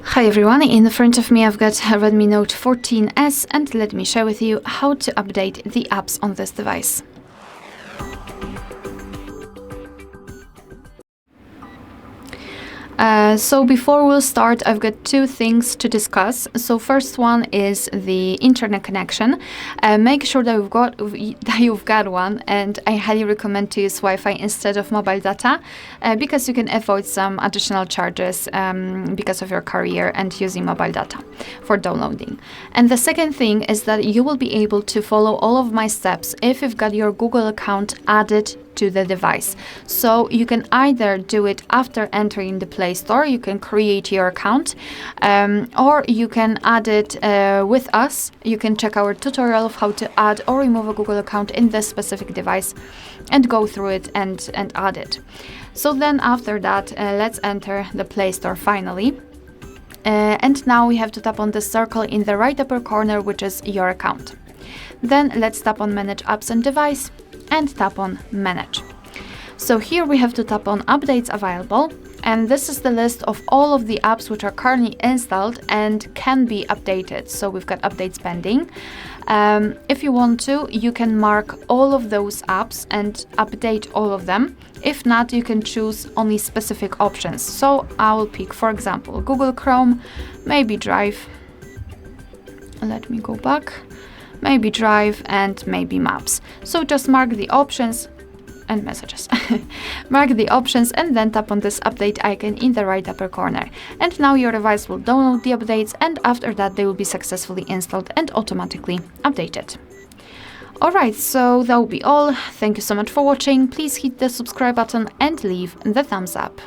Hi everyone, in front of me I've got a Redmi Note 14S and let me share with you how to update the apps on this device. So before we'll start, I've got two things to discuss. So first one is the internet connection. Make sure that you've got one, and I highly recommend to use Wi-Fi instead of mobile data because you can avoid some additional charges because of your career and using mobile data for downloading. And the second thing is that you will be able to follow all of my steps if you've got your Google account added to the device. So you can either do it after entering the Play Store, you can create your account, or you can add it with us. You can check our tutorial of how to add or remove a Google account in this specific device and go through it and add it. So then after that, let's enter the Play Store finally. And now we have to tap on the circle in the right upper corner, which is your account. Then let's tap on Manage Apps and Device and tap on Manage. So here we have to tap on Updates Available, and this is the list of all of the apps which are currently installed and can be updated. So we've got updates pending. If you want to, you can mark all of those apps and update all of them. If not, you can choose only specific options. So I will pick, for example, Google Chrome, maybe Drive. Let me go back. Maybe Drive and maybe Maps. So just mark the options and Messages. Mark the options and then tap on this update icon in the right upper corner. And now your device will download the updates, and after that they will be successfully installed and automatically updated. Alright, so that will be all. Thank you so much for watching. Please hit the subscribe button and leave the thumbs up.